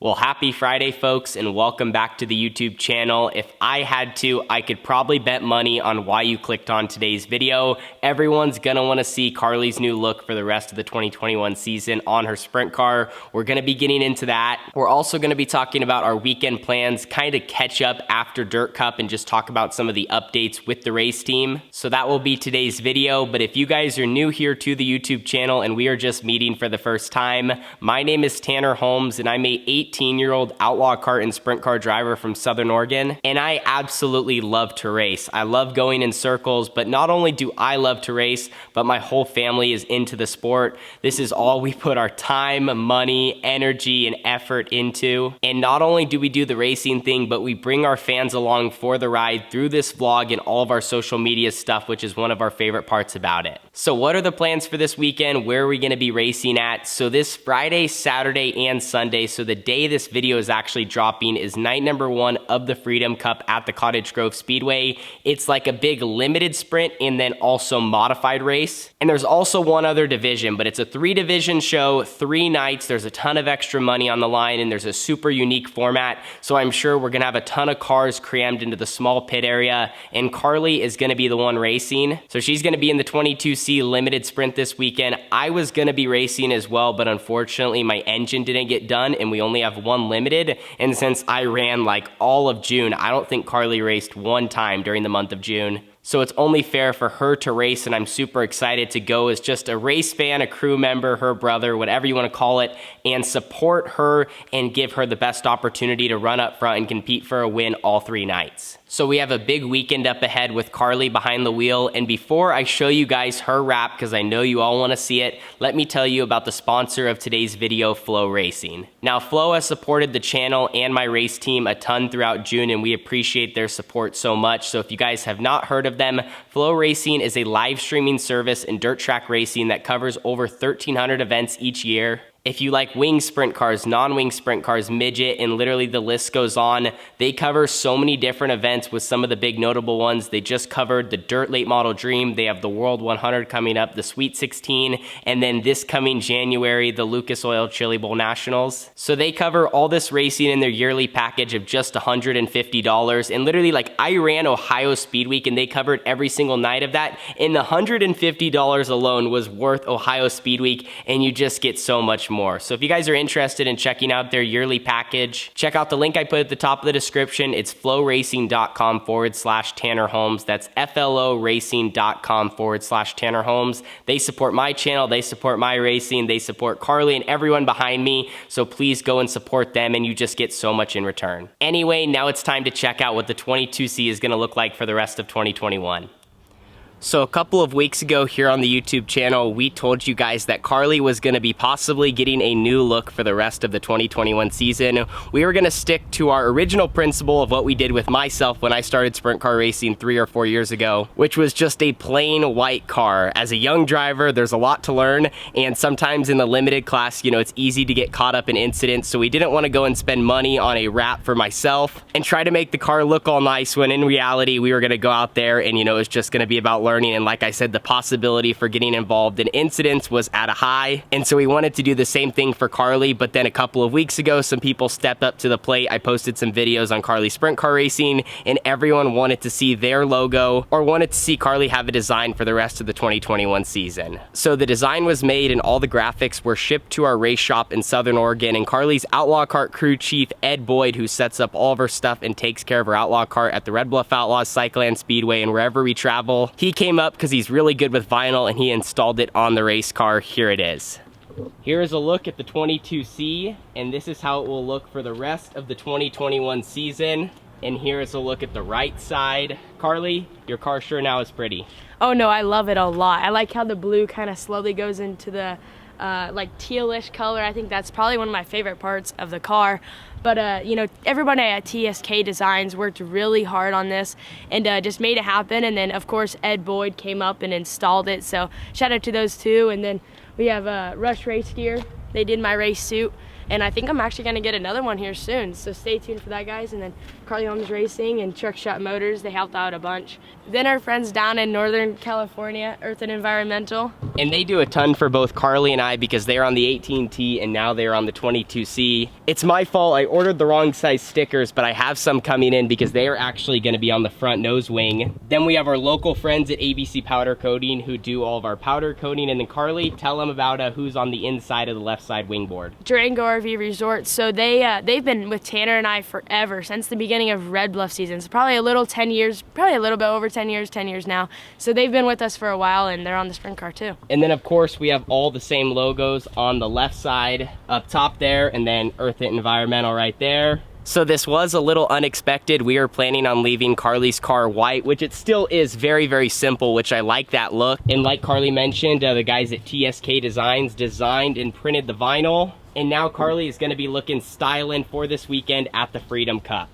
Well, happy Friday, folks, and welcome back to the YouTube channel. If I had to, I could probably bet money on why you clicked on today's video. Everyone's gonna wanna see Carly's new look for the rest of the 2021 season on her sprint car. We're gonna be getting into that. We're also gonna be talking about our weekend plans, kind of catch up after Dirt Cup and just talk about some of the updates with the race team. So that will be today's video, but if you guys are new here to the YouTube channel and we are just meeting for the first time, my name is Tanner Holmes and I'm a 18-year-old outlaw kart and sprint car driver from Southern Oregon, and I absolutely love to race. I love going in circles, but not only do I love to race, but my whole family is into the sport. This is all we put our time, money, energy, and effort into. And not only do we do the racing thing, but we bring our fans along for the ride through this vlog and all of our social media stuff, which is one of our favorite parts about it. So what are the plans for this weekend? Where are we gonna be racing at? So this Friday, Saturday, and Sunday, so the day this video is actually dropping, is night number 1 of the Freedom Cup at the Cottage Grove Speedway. It's like a big limited sprint and then also modified race. And there's also one other division, but it's a 3-division show, 3 nights. There's a ton of extra money on the line and there's a super unique format. So I'm sure we're gonna have a ton of cars crammed into the small pit area, and Carly is gonna be the one racing. So she's gonna be in the 22C limited sprint this weekend. I was gonna be racing as well, but unfortunately my engine didn't get done and we only have one limited, and since I ran like all of June, I don't think Carly raced one time during the month of June. So it's only fair for her to race, and I'm super excited to go as just a race fan, a crew member, her brother, whatever you want to call it, and support her and give her the best opportunity to run up front and compete for a win all 3 nights. So we have a big weekend up ahead with Carly behind the wheel, and before I show you guys her wrap, because I know you all want to see it, let me tell you about the sponsor of today's video, Flow Racing. Now, Flow has supported the channel and my race team a ton throughout June, and we appreciate their support so much. So if you guys have not heard of them, Flow Racing is a live streaming service in dirt track racing that covers over 1,300 events each year. If you like wing sprint cars, non-wing sprint cars, midget, and literally the list goes on, they cover so many different events with some of the big notable ones. They just covered the Dirt Late Model Dream. They have the World 100 coming up, the Sweet 16, and then this coming January, the Lucas Oil Chili Bowl Nationals. So they cover all this racing in their yearly package of just $150. And literally, like, I ran Ohio Speed Week and they covered every single night of that. And the $150 alone was worth Ohio Speed Week, and you just get so much more. So if you guys are interested in checking out their yearly package, check out the link I put at the top of the description. It's flowracing.com/Tanner Holmes. That's floracing.com/Tanner Holmes. They support my channel, they support my racing, they support Carly and everyone behind me. So please go and support them, and you just get so much in return. Anyway, now it's time to check out what the 22C is going to look like for the rest of 2021. So a couple of weeks ago here on the YouTube channel, we told you guys that Carly was going to be possibly getting a new look for the rest of the 2021 season. We were going to stick to our original principle of what we did with myself when I started sprint car racing 3 or 4 years ago, which was just a plain white car. As a young driver, there's a lot to learn, and sometimes in the limited class, you know, it's easy to get caught up in incidents, so we didn't want to go and spend money on a wrap for myself and try to make the car look all nice when in reality we were going to go out there and, you know, it's just going to be about learning. And like I said, the possibility for getting involved in incidents was at a high. And so we wanted to do the same thing for Carly, but then a couple of weeks ago, some people stepped up to the plate. I posted some videos on Carly Sprint Car Racing, and everyone wanted to see their logo or wanted to see Carly have a design for the rest of the 2021 season. So the design was made and all the graphics were shipped to our race shop in Southern Oregon, and Carly's Outlaw Kart crew chief, Ed Boyd, who sets up all of her stuff and takes care of her Outlaw Kart at the Red Bluff Outlaws, Cycleland Speedway, and wherever we travel, he came up because he's really good with vinyl and he installed it on the race car. Here it is. Here is a look at the 22C, and this is how it will look for the rest of the 2021 season. And here is a look at the right side. Carly, your car sure now is pretty. Oh no, I love it a lot. I like how the blue kind of slowly goes into the like tealish color. I think that's probably one of my favorite parts of the car. But you know, everybody at TSK Designs worked really hard on this and just made it happen. And then of course Ed Boyd came up and installed it. So shout out to those two. And then we have Rush Race Gear. They did my race suit. and I think I'm actually going to get another one here soon. So stay tuned for that, guys. And then Carly Holmes Racing and Truck Shot Motors, they helped out a bunch. Then our friends down in Northern California, Earth and Environmental. And they do a ton for both Carly and I because they're on the 18T and now they're on the 22C. It's my fault, I ordered the wrong size stickers, but I have some coming in because they are actually going to be on the front nose wing. Then we have our local friends at ABC Powder Coating who do all of our powder coating. And then Carly, tell them about who's on the inside of the left side wingboard. Durango RV Resort. So they've been with Tanner and I forever, since the beginning of Red Bluff seasons. Probably a little 10 years, probably a little bit over 10 years now. So they've been with us for a while, and they're on the sprint car too. And then of course we have all the same logos on the left side up top there, and then Earth and Environmental right there. So this was a little unexpected. We were planning on leaving Carly's car white, which it still is very, very simple, which I like that look. And like Carly mentioned, the guys at TSK Designs designed and printed the vinyl. And now Carly is gonna be looking styling for this weekend at the Freedom Cup.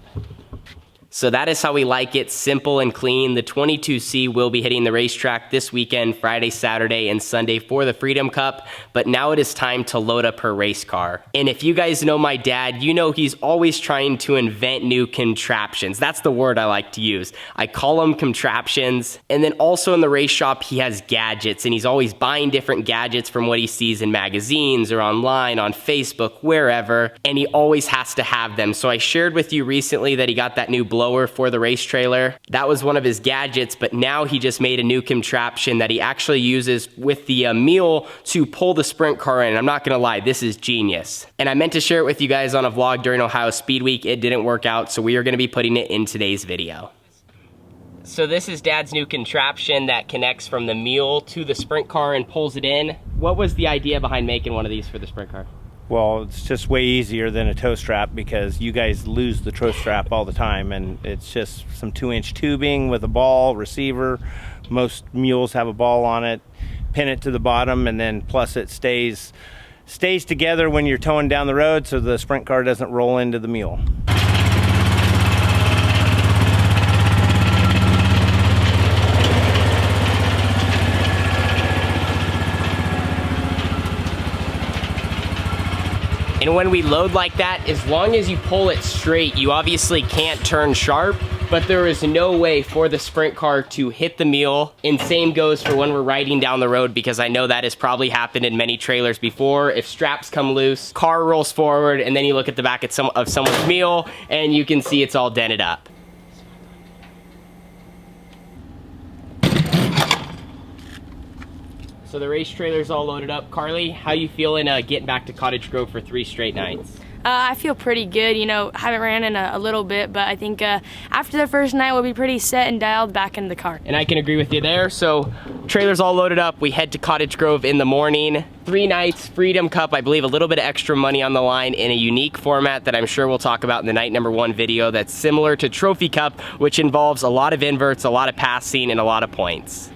So that is how we like it, simple and clean. The 22C will be hitting the racetrack this weekend, Friday, Saturday, and Sunday for the Freedom Cup, but now it is time to load up her race car. And if you guys know my dad, you know he's always trying to invent new contraptions. That's the word I like to use. I call them contraptions. And then also in the race shop, he has gadgets, and he's always buying different gadgets from what he sees in magazines or online, on Facebook, wherever, and he always has to have them. So I shared with you recently that he got that new blower for the race trailer. That was one of his gadgets, but now he just made a new contraption that he actually uses with the mule to pull the sprint car in. I'm not gonna lie, this is genius. And I meant to share it with you guys on a vlog during Ohio Speed Week. It didn't work out, so we are gonna be putting it in today's video. So this is Dad's new contraption that connects from the mule to the sprint car and pulls it in. What was the idea behind making one of these for the sprint car? Well, it's just way easier than a tow strap because you guys lose the tow strap all the time, and it's just some 2-inch tubing with a ball, receiver. Most mules have a ball on it. Pin it to the bottom, and then plus it stays together when you're towing down the road so the sprint car doesn't roll into the mule. And when we load like that, as long as you pull it straight, you obviously can't turn sharp, but there is no way for the sprint car to hit the mule. And same goes for when we're riding down the road, because I know that has probably happened in many trailers before. If straps come loose, car rolls forward, and then you look at the back of someone's mule, and you can see it's all dented up. So the race trailer's all loaded up. Carly, how you feeling getting back to Cottage Grove for 3 straight nights? I feel pretty good. You know, haven't ran in a little bit, but I think after the first night we'll be pretty set and dialed back into the car. And I can agree with you there. So trailer's all loaded up. We head to Cottage Grove in the morning. 3 nights, Freedom Cup, I believe a little bit of extra money on the line in a unique format that I'm sure we'll talk about in the night number 1 video that's similar to Trophy Cup, which involves a lot of inverts, a lot of passing, and a lot of points.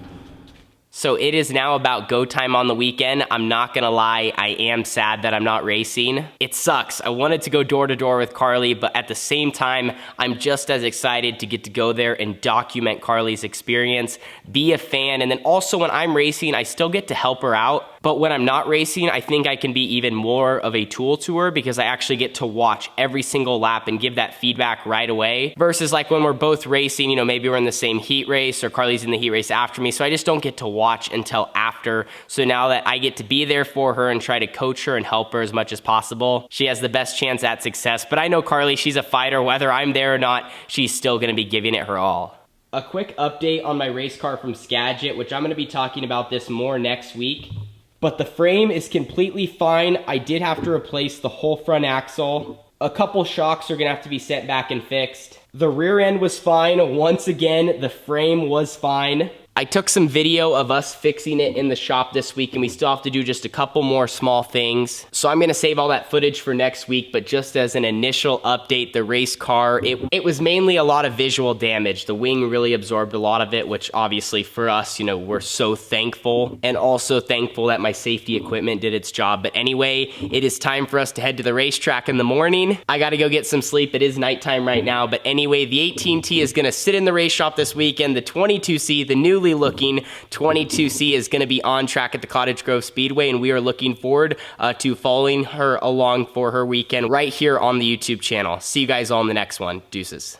So it is now about go time on the weekend. I'm not gonna lie, I am sad that I'm not racing. It sucks. I wanted to go door to door with Carly, but at the same time, I'm just as excited to get to go there and document Carly's experience, be a fan, and then also when I'm racing, I still get to help her out. But when I'm not racing, I think I can be even more of a tool to her because I actually get to watch every single lap and give that feedback right away. Versus like when we're both racing, you know, maybe we're in the same heat race or Carly's in the heat race after me, so I just don't get to watch until after. So now that I get to be there for her and try to coach her and help her as much as possible, she has the best chance at success. But I know Carly, she's a fighter. Whether I'm there or not, she's still gonna be giving it her all. A quick update on my race car from Skagit, which I'm gonna be talking about this more next week. But the frame is completely fine. I did have to replace the whole front axle. A couple shocks are gonna have to be sent back and fixed. The rear end was fine. Once again, the frame was fine. I took some video of us fixing it in the shop this week, and we still have to do just a couple more small things. So I'm gonna save all that footage for next week, but just as an initial update, the race car, it was mainly a lot of visual damage. The wing really absorbed a lot of it, which obviously for us, you know, we're so thankful, and also thankful that my safety equipment did its job. But anyway, it is time for us to head to the racetrack in the morning. I gotta go get some sleep. It is nighttime right now, but anyway, the 18T is gonna sit in the race shop this weekend. The 22C, the new truly looking 22C is going to be on track at the Cottage Grove Speedway, and we are looking forward to following her along for her weekend right here on the YouTube channel. See you guys all in the next one. Deuces.